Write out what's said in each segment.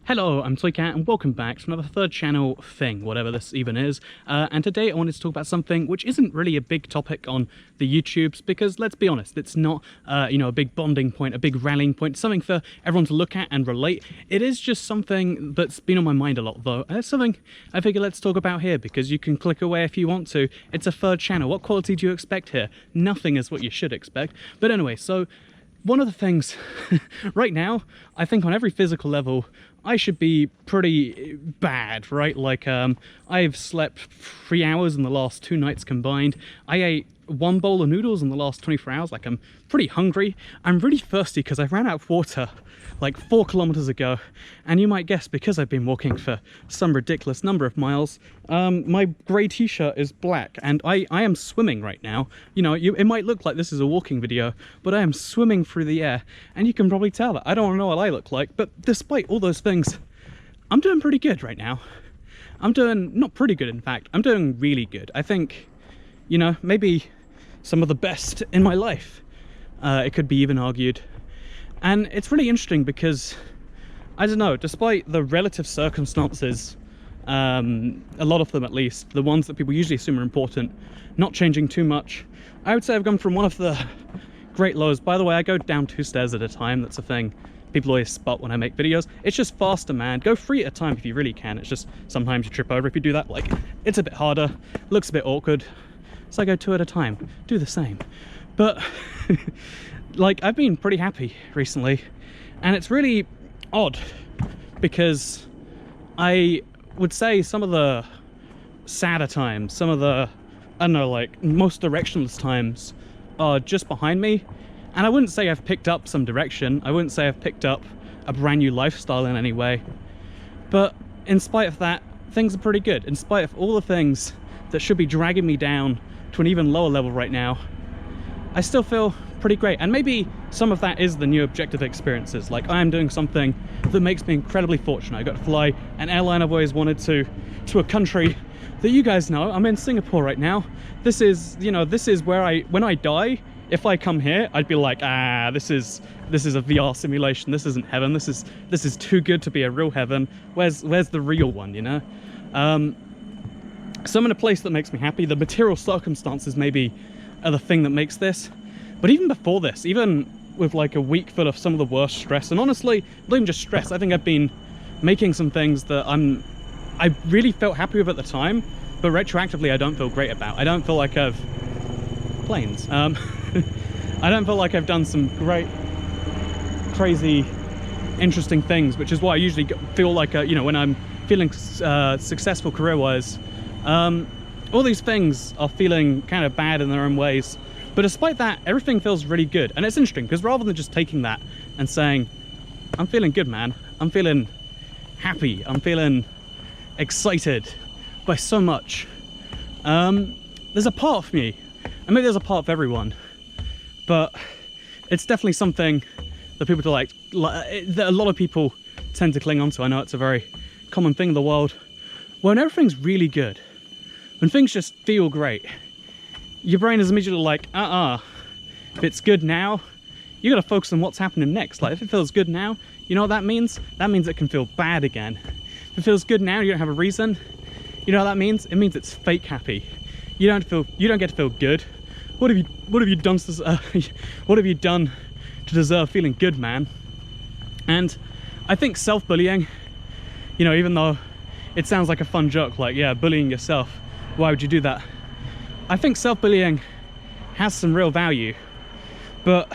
Hello, I'm Toycat and welcome back to another third channel thing, whatever this even is. And today I wanted to talk about something which isn't really a big topic on the YouTubes because, let's be honest, it's not, a big bonding point, a big rallying point, something for everyone to look at and relate. It is just something that's been on my mind a lot though, and it's something I figure let's talk about here because you can click away if you want to. It's a third channel. What quality do you expect here? Nothing is what you should expect. But anyway, so one of the things right now, I think on every physical level, I should be pretty bad, right? Like, I've slept 3 hours in the last 2 nights combined. I ate 1 bowl of noodles in the last 24 hours. Like, I'm pretty hungry. I'm really thirsty because I ran out of water like 4 kilometers ago. And you might guess, because I've been walking for some ridiculous number of miles, my grey t-shirt is black and I am swimming right now. You know, it might look like this is a walking video, but I am swimming through the air. And you can probably tell that. I don't know what I look like, but despite all those things, I'm doing pretty good right now. I'm doing, not pretty good in fact, I'm doing really good. I think, you know, maybe some of the best in my life. It could be even argued. And it's really interesting because, I don't know, despite the relative circumstances, a lot of them at least, the ones that people usually assume are important, not changing too much, I would say I've gone from one of the great lows. By the way, I go down 2 stairs at a time. That's a thing people always spot when I make videos. It's just faster, man. Go 3 at a time if you really can. It's just sometimes you trip over if you do that. Like, it's a bit harder, looks a bit awkward. So I go 2 at a time. Do the same. But like, I've been pretty happy recently, and it's really odd because I would say some of the sadder times, some of the, I don't know, like most directionless times are just behind me. And I wouldn't say I've picked up some direction. I wouldn't say I've picked up a brand new lifestyle in any way. But in spite of that, things are pretty good. In spite of all the things that should be dragging me down to an even lower level right now, I still feel pretty great. And maybe some of that is the new objective experiences. Like, I am doing something that makes me incredibly fortunate. I got to fly an airline I've always wanted to a country that you guys know. I'm in Singapore right now. This is, you know, this is where when I die, if I come here, I'd be like, this is a VR simulation. This isn't heaven. This is too good to be a real heaven. Where's the real one, you know? So I'm in a place that makes me happy. The material circumstances maybe are the thing that makes this. But even before this, even with like a week full of some of the worst stress, and honestly, not even just stress, I think I've been making some things that I really felt happy with at the time, but retroactively I don't feel great about. I don't feel like I've planes. I don't feel like I've done some great, crazy, interesting things, which is why I usually feel like, you know, when I'm feeling successful career-wise, all these things are feeling kind of bad in their own ways. But despite that, everything feels really good. And it's interesting because rather than just taking that and saying, I'm feeling good, man, I'm feeling happy, I'm feeling excited by so much, there's a part of me, and maybe there's a part of everyone, but it's definitely something that people that a lot of people tend to cling on to. I know it's a very common thing in the world. When everything's really good, when things just feel great, your brain is immediately like, if it's good now, you gotta focus on what's happening next. Like, if it feels good now, you know what that means? That means it can feel bad again. If it feels good now, you don't have a reason. You know what that means? It means it's fake happy. You don't get to feel good. What have you done to deserve feeling good, man? And I think self-bullying, you know, even though it sounds like a fun joke, like, yeah, bullying yourself, why would you do that? I think self-bullying has some real value, but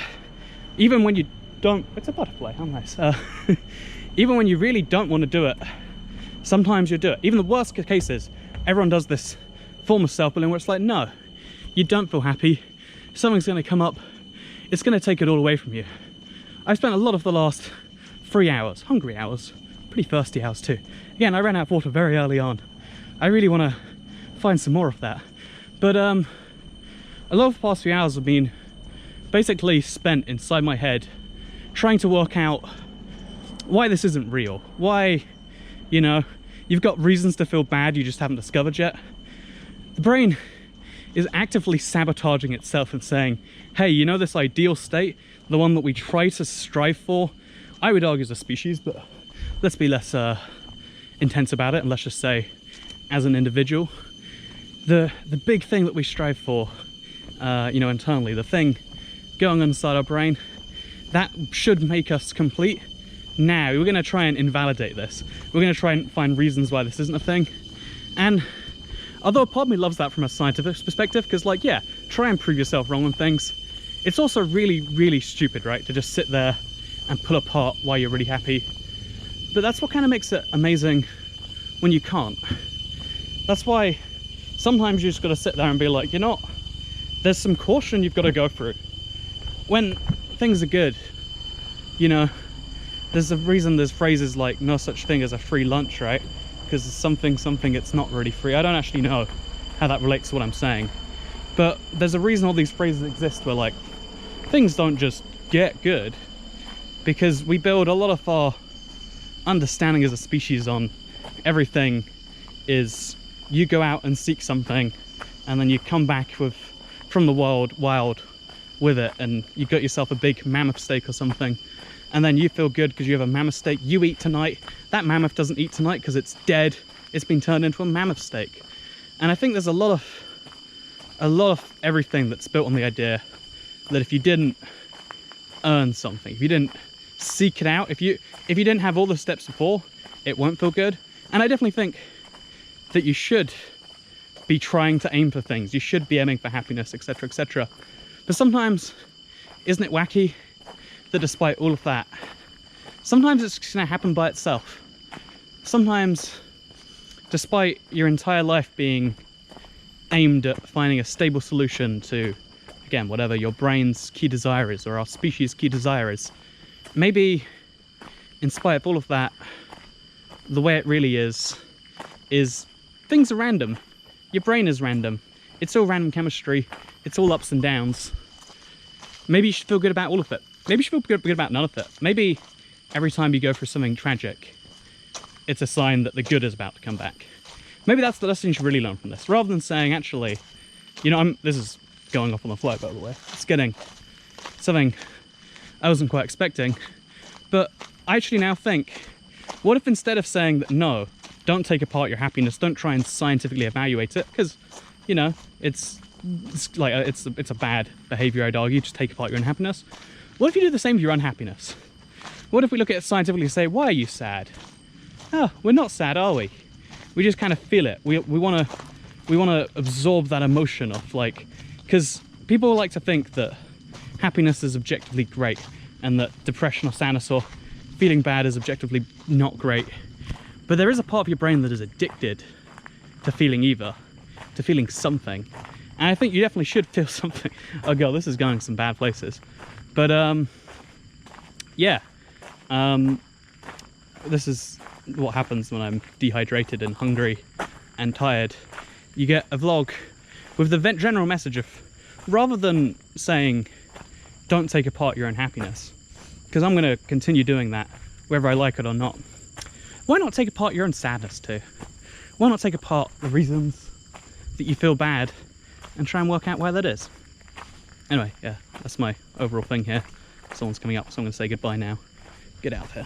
even when you don't, it's a butterfly, how nice. Even when you really don't want to do it, sometimes you do it. Even the worst cases, everyone does this form of self-bullying where it's like, no, you don't feel happy, something's going to come up, it's going to take it all away from you. I spent a lot of the last 3 hours, hungry hours, pretty thirsty hours too. Again, I ran out of water very early on. I really want to find some more of that. But a lot of the past few hours have been basically spent inside my head trying to work out why this isn't real. Why, you know, you've got reasons to feel bad you just haven't discovered yet. The brain is actively sabotaging itself and saying, hey, you know, this ideal state, the one that we try to strive for, I would argue as a species, but let's be less intense about it, and let's just say, as an individual, the big thing that we strive for, you know, internally, the thing going on inside our brain, that should make us complete. Now, we're going to try and invalidate this. We're going to try and find reasons why this isn't a thing. And although a part of me loves that from a scientific perspective, because, like, yeah, try and prove yourself wrong on things. It's also really, really stupid, right, to just sit there and pull apart why you're really happy. But that's what kind of makes it amazing when you can't. That's why sometimes you just got to sit there and be like, you know, there's some caution you've got to go through. When things are good, you know, there's a reason there's phrases like no such thing as a free lunch, right? Because something, it's not really free. I don't actually know how that relates to what I'm saying. But there's a reason all these phrases exist where, like, things don't just get good, because we build a lot of our understanding as a species on everything is you go out and seek something, and then you come back from the wild with it, and you got yourself a big mammoth steak or something, and then you feel good because you have a mammoth steak. You eat tonight. That mammoth doesn't eat tonight because it's dead. It's been turned into a mammoth steak. And I think there's a lot of everything that's built on the idea that if you didn't earn something, if you didn't seek it out, if you didn't have all the steps before, it won't feel good. And I definitely think that you should be trying to aim for things. You should be aiming for happiness, etc., etc. But sometimes, isn't it wacky that despite all of that, sometimes it's just going to happen by itself. Sometimes, despite your entire life being aimed at finding a stable solution to, again, whatever your brain's key desire is, or our species' key desire is, maybe in spite of all of that, the way it really is things are random. Your brain is random. It's all random chemistry. It's all ups and downs. Maybe you should feel good about all of it. Maybe you should feel good about none of it. Maybe every time you go through something tragic, it's a sign that the good is about to come back. Maybe that's the lesson you should really learn from this, rather than saying, actually, you know, this is going off on the fly, by the way. It's getting something I wasn't quite expecting. But I actually now think, what if instead of saying that, no, don't take apart your happiness, don't try and scientifically evaluate it, because, you know, it's a bad behavior, I'd argue, just take apart your unhappiness. What if you do the same with your unhappiness? What if we look at it scientifically and say, why are you sad? Oh, we're not sad, are we? We just kind of feel it. We want to absorb that emotion of, like, because people like to think that happiness is objectively great and that depression or sadness or feeling bad is objectively not great. But there is a part of your brain that is addicted to feeling either, to feeling something. And I think you definitely should feel something. Oh god, this is going some bad places. But yeah, this is what happens when I'm dehydrated and hungry and tired. You get a vlog with the general message of, rather than saying don't take apart your unhappiness, because I'm going to continue doing that whether I like it or not, why not take apart your own sadness too? Why not take apart the reasons that you feel bad and try and work out where that is? Anyway, yeah, that's my overall thing here. Someone's coming up, so I'm going to say goodbye now. Get out here.